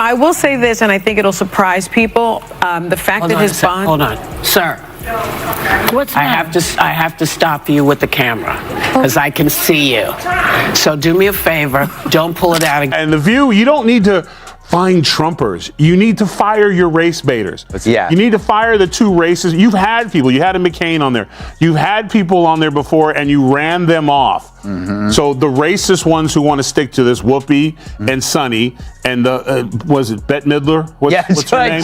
I will say this, and I think it'll surprise people. The fact that his bond... Hold on, sir. What's I have to stop you with the camera because I can see you. So do me a favor, don't pull it out again. And The View, you don't need to find Trumpers. You need to fire your race baiters. Yeah. You need to fire the two races. You've had people. You had a McCain on there. You've had people on there before, and you ran them off. So the racist ones who want to stick to this, Whoopi and Sonny, and was it Bette Midler? What's her name?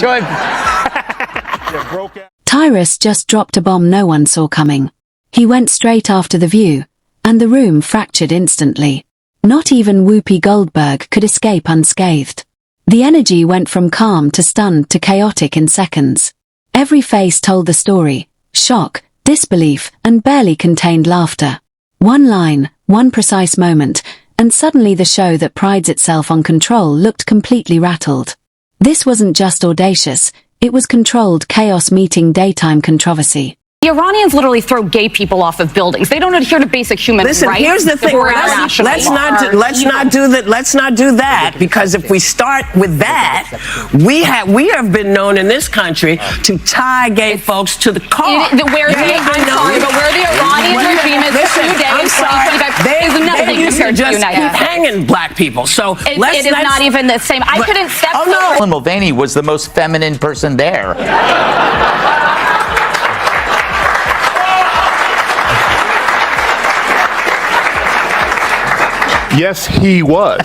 Tyrus just dropped a bomb no one saw coming. He went straight after The View, and the room fractured instantly. Not even Whoopi Goldberg could escape unscathed. The energy went from calm to stunned to chaotic in seconds. Every face told the story: shock, disbelief, and barely contained laughter. One line, one precise moment, and suddenly the show that prides itself on control looked completely rattled. This wasn't just audacious, it was controlled chaos meeting daytime controversy. The Iranians literally throw gay people off of buildings. They don't adhere to basic human rights. Listen, here's the thing. Let's not do that, because if we start with that, we have been known in this country to tie gay folks to the car. Where the Iranian regime is today in 2025 is nothing compared to the United States. Hanging black people. So it is not even the same. I couldn't step. Oh no, Mulvaney was the most feminine person there. Yes, he was.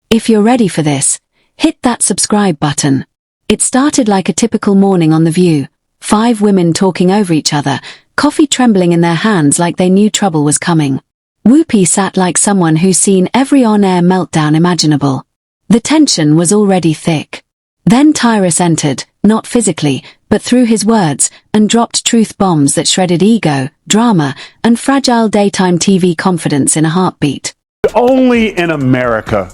If you're ready for this, hit that subscribe button. It started like a typical morning on The View. 5 women talking over each other, coffee trembling in their hands like they knew trouble was coming. Whoopi sat like someone who's seen every on-air meltdown imaginable. The tension was already thick. Then Tyrus entered, not physically, but through his words, and dropped truth bombs that shredded ego, drama, and fragile daytime TV confidence in a heartbeat. Only in America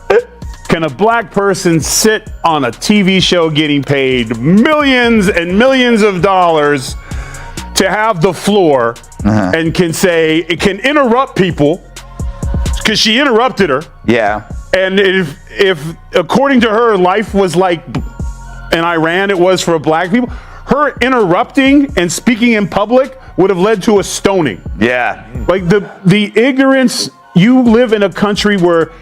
can a black person sit on a TV show getting paid millions and millions of dollars to have the floor and can say, it can interrupt people, because she interrupted her. Yeah. And if according to her, life was like in Iran, it was for black people, her interrupting and speaking in public would have led to a stoning. Yeah. Like the ignorance, you live in a country where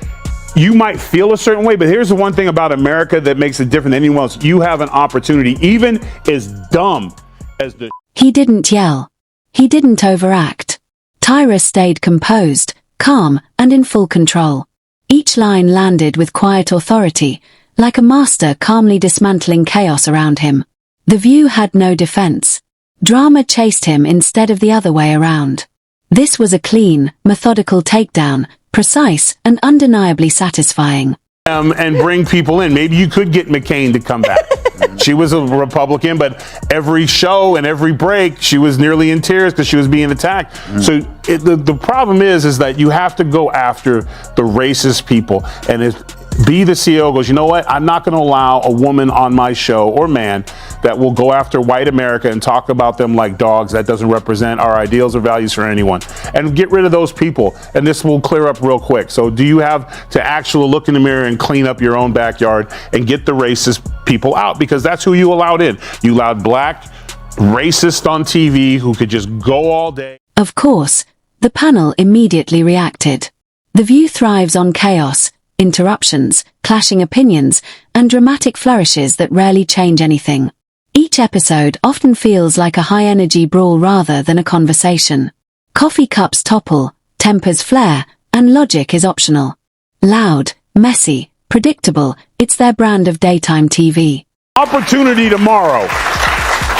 you might feel a certain way, but here's the one thing about America that makes it different than anyone else. You have an opportunity, even as dumb as the... He didn't yell. He didn't overact. Tyrus stayed composed, calm, and in full control. Each line landed with quiet authority, like a master calmly dismantling chaos around him. The View had no defense. Drama chased him instead of the other way around. This was a clean, methodical takedown, precise and undeniably satisfying. And bring people in. Maybe you could get McCain to come back. She was a Republican, but every show and every break, she was nearly in tears because she was being attacked. So the problem is that you have to go after the racist people. And be the CEO goes, you know what? I'm not going to allow a woman on my show or man that will go after white America and talk about them like dogs. That doesn't represent our ideals or values for anyone. And get rid of those people. And this will clear up real quick. So do you have to actually look in the mirror and clean up your own backyard and get the racist people out? Because that's who you allowed in. You allowed black racists on TV who could just go all day. Of course, the panel immediately reacted. The View thrives on chaos, interruptions, clashing opinions, and dramatic flourishes that rarely change anything. Each episode often feels like a high-energy brawl rather than a conversation. Coffee cups topple, tempers flare, and logic is optional. Loud, messy, predictable, it's their brand of daytime TV. Opportunity tomorrow.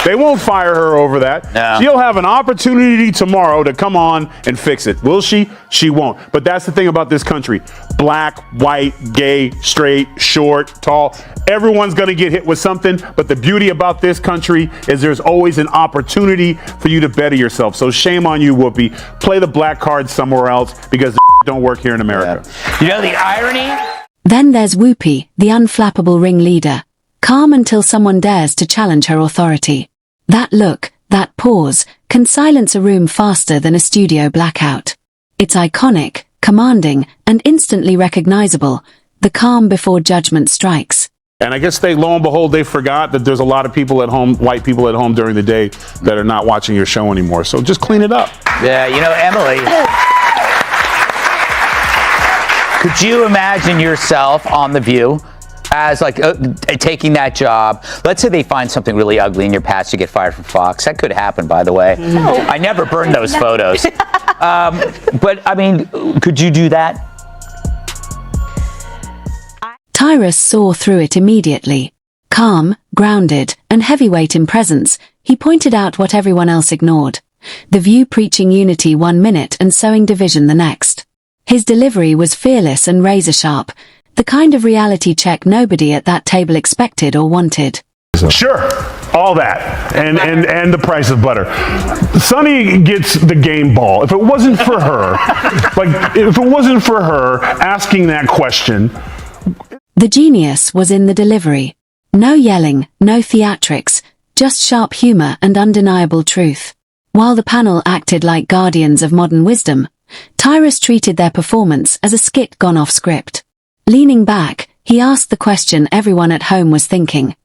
They won't fire her over that. No. She'll have an opportunity tomorrow to come on and fix it. Will she? She won't. But that's the thing about this country. Black, white, gay, straight, short, tall. Everyone's going to get hit with something. But the beauty about this country is there's always an opportunity for you to better yourself. So shame on you, Whoopi. Play the black card somewhere else because don't work here in America. Yeah. You know the irony? Then there's Whoopi, the unflappable ringleader. Calm until someone dares to challenge her authority. That look, that pause, can silence a room faster than a studio blackout. It's iconic, Commanding and instantly recognizable, the calm before judgment strikes. And I guess lo and behold, they forgot that there's a lot of people at home, white people at home during the day that are not watching your show anymore. So just clean it up. Yeah, you know, Emily, could you imagine yourself on The View as like taking that job? Let's say they find something really ugly in your past, you get fired from Fox. That could happen, by the way. I never burned those photos. But I mean, could you do that? Tyrus saw through it immediately. Calm, grounded, and heavyweight in presence, he pointed out what everyone else ignored. The View preaching unity 1 minute and sowing division the next. His delivery was fearless and razor-sharp, the kind of reality check nobody at that table expected or wanted. Sure, all that, and the price of butter. Sonny gets the game ball. If it wasn't for her, asking that question. The genius was in the delivery. No yelling, no theatrics, just sharp humor and undeniable truth. While the panel acted like guardians of modern wisdom, Tyrus treated their performance as a skit gone off script. Leaning back, he asked the question everyone at home was thinking.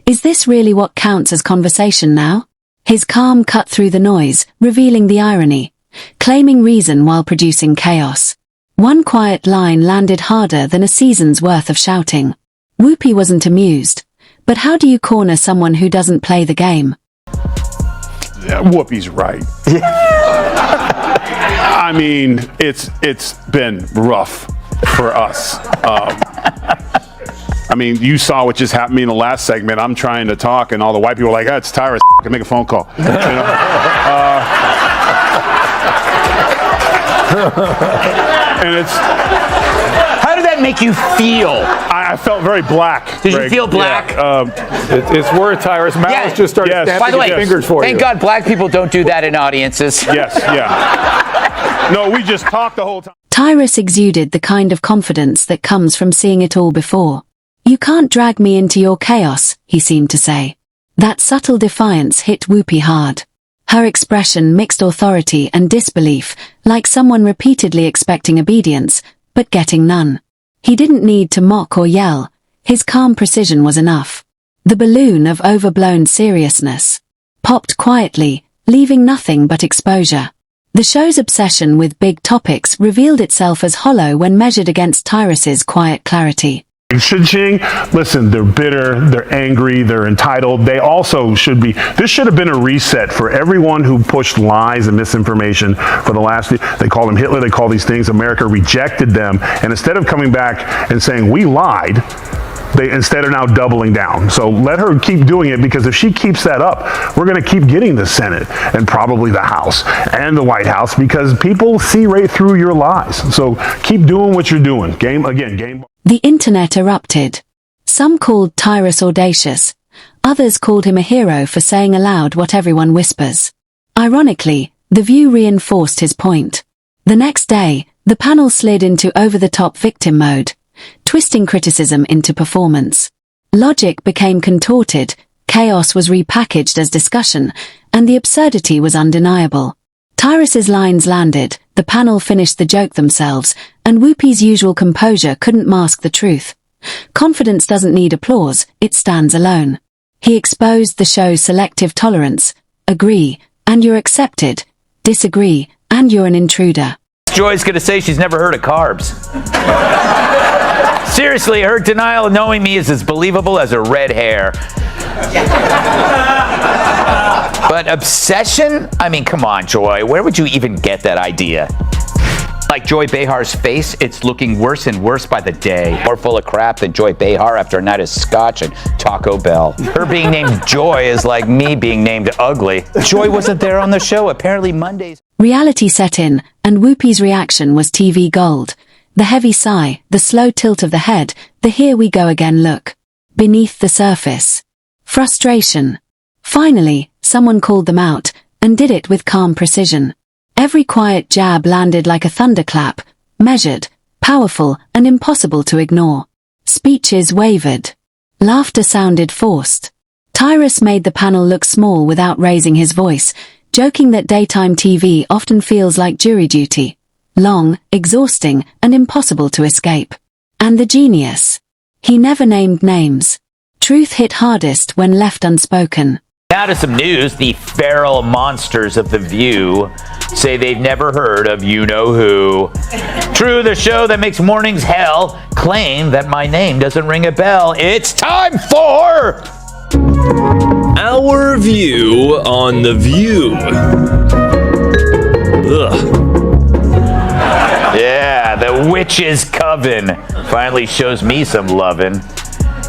Is this really what counts as conversation now? His calm cut through the noise, revealing the irony. Claiming reason while producing chaos. One quiet line landed harder than a season's worth of shouting. Whoopi wasn't amused. But how do you corner someone who doesn't play the game? Yeah, Whoopi's right. I mean, it's been rough for us. I mean, you saw what just happened to me in the last segment. I'm trying to talk, and all the white people are like, "Oh, it's Tyrus. I can make a phone call." You know? And How did that make you feel? I felt very black. Did you feel black? Yeah, it's worth Tyrus. Malice just started snapping By the way, his fingers for thank you. God black people don't do that in audiences. Yes, yeah. No, we just talked the whole time. Tyrus exuded the kind of confidence that comes from seeing it all before. You can't drag me into your chaos, he seemed to say. That subtle defiance hit Whoopi hard. Her expression mixed authority and disbelief, like someone repeatedly expecting obedience, but getting none. He didn't need to mock or yell. His calm precision was enough. The balloon of overblown seriousness popped quietly, leaving nothing but exposure. The show's obsession with big topics revealed itself as hollow when measured against Tyrus's quiet clarity. Ching, listen, they're bitter, they're angry, they're entitled. They also should be. This should have been a reset for everyone who pushed lies and misinformation for the last. They called him Hitler, they call these things. America rejected them. And instead of coming back and saying, we lied, they instead are now doubling down. So let her keep doing it, because if she keeps that up, we're going to keep getting the Senate and probably the House and the White House, because people see right through your lies. So keep doing what you're doing. Game. The internet erupted. Some called Tyrus audacious. Others called him a hero for saying aloud what everyone whispers. Ironically, The View reinforced his point. The next day, the panel slid into over-the-top victim mode, twisting criticism into performance. Logic became contorted, chaos was repackaged as discussion, and the absurdity was undeniable. Tyrus's lines landed, the panel finished the joke themselves, and Whoopi's usual composure couldn't mask the truth. Confidence doesn't need applause, it stands alone. He exposed the show's selective tolerance. Agree, and you're accepted. Disagree, and you're an intruder. Joy's gonna say she's never heard of carbs. Seriously, her denial of knowing me is as believable as her red hair. But obsession? I mean, come on, Joy. Where would you even get that idea? Like Joy Behar's face, it's looking worse and worse by the day. More full of crap than Joy Behar after a night of scotch and Taco Bell. Her being named Joy is like me being named ugly. Joy wasn't there on the show. Apparently Mondays. Reality set in, and Whoopi's reaction was TV gold. The heavy sigh, the slow tilt of the head, the here we go again look. Beneath the surface. Frustration. Finally, someone called them out, and did it with calm precision. Every quiet jab landed like a thunderclap, measured, powerful, and impossible to ignore. Speeches wavered. Laughter sounded forced. Tyrus made the panel look small without raising his voice, joking that daytime TV often feels like jury duty. long, exhausting, and impossible to escape. And the genius. He never named names. Truth hit hardest when left unspoken. Now to some news. The feral monsters of The View say they've never heard of you-know-who. True, the show that makes mornings hell claim that my name doesn't ring a bell. It's time for... Our view on The View. Ugh. Yeah, the witch's coven finally shows me some lovin'.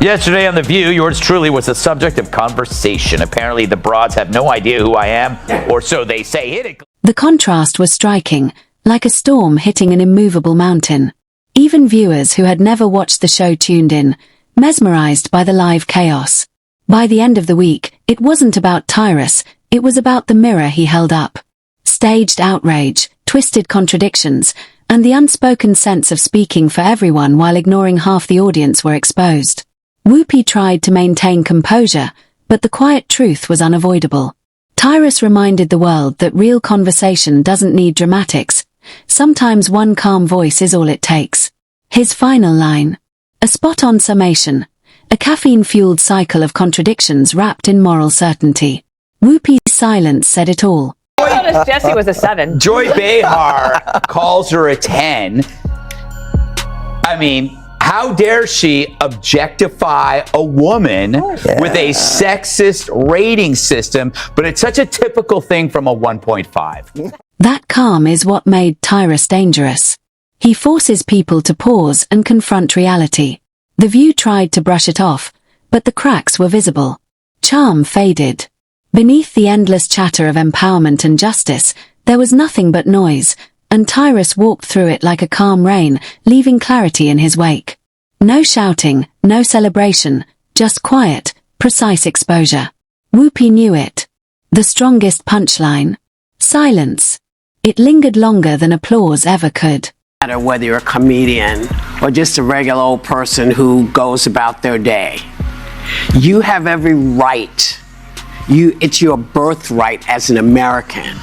Yesterday on The View, yours truly was the subject of conversation. Apparently the broads have no idea who I am, or so they say. Hit it. The contrast was striking, like a storm hitting an immovable mountain. Even viewers who had never watched the show tuned in, mesmerized by the live chaos. By the end of the week, it wasn't about Tyrus, it was about the mirror he held up. Staged outrage, twisted contradictions, and the unspoken sense of speaking for everyone while ignoring half the audience were exposed. Whoopi tried to maintain composure, but the quiet truth was unavoidable. Tyrus reminded the world that real conversation doesn't need dramatics. Sometimes one calm voice is all it takes. His final line. A spot-on summation. A caffeine-fueled cycle of contradictions wrapped in moral certainty. Whoopi's silence said it all. I noticed Jesse was a 7. Joy Behar calls her a 10. I mean, how dare she objectify a woman with a sexist rating system, but it's such a typical thing from a 1.5. That calm is what made Tyrus dangerous. He forces people to pause and confront reality. The View tried to brush it off, but the cracks were visible. Charm faded. Beneath the endless chatter of empowerment and justice, there was nothing but noise, and Tyrus walked through it like a calm rain, leaving clarity in his wake. No shouting, no celebration, just quiet, precise exposure. Whoopi knew it. The strongest punchline. Silence. It lingered longer than applause ever could. No matter whether you're a comedian or just a regular old person who goes about their day, you have every right. It's your birthright as an American.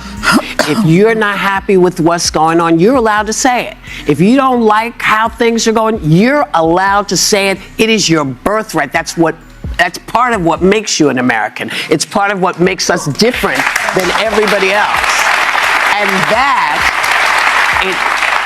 If you're not happy with what's going on, you're allowed to say it. If you don't like how things are going, you're allowed to say it. It is your birthright. That's part of what makes you an American. It's part of what makes us different than everybody else.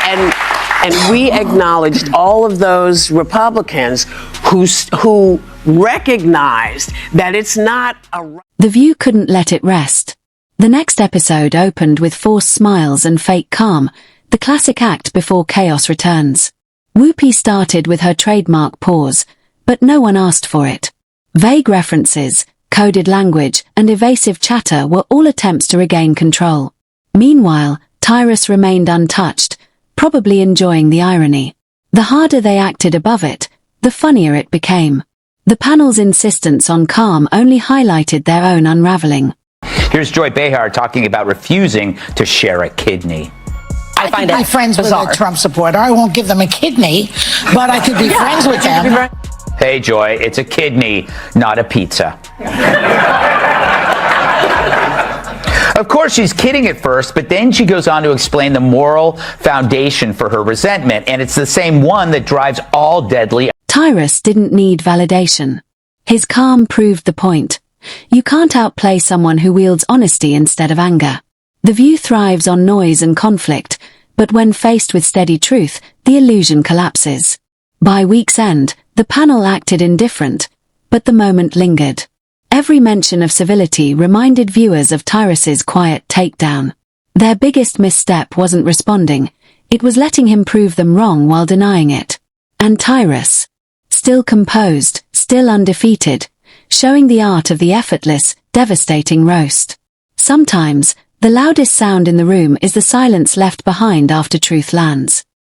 And we acknowledged all of those Republicans who recognized that it's not a... The View couldn't let it rest. The next episode opened with forced smiles and fake calm, the classic act before chaos returns. Whoopi started with her trademark pause, but no one asked for it. Vague references, coded language, and evasive chatter were all attempts to regain control. Meanwhile, Tyrus remained untouched, probably enjoying the irony. The harder they acted above it, the funnier it became. The panel's insistence on calm only highlighted their own unraveling. Here's Joy Behar talking about refusing to share a kidney. I find my friends bizarre. With a Trump supporter. I won't give them a kidney, but I could be friends with them. Hey, Joy, it's a kidney, not a pizza. Of course, she's kidding at first, but then she goes on to explain the moral foundation for her resentment, and it's the same one that drives all deadly. Tyrus didn't need validation. His calm proved the point. You can't outplay someone who wields honesty instead of anger. The View thrives on noise and conflict, but when faced with steady truth, the illusion collapses. By week's end, the panel acted indifferent, but the moment lingered. Every mention of civility reminded viewers of Tyrus's quiet takedown. Their biggest misstep wasn't responding, it was letting him prove them wrong while denying it. And Tyrus, still composed, still undefeated, showing the art of the effortless, devastating roast. Sometimes, the loudest sound in the room is the silence left behind after truth lands.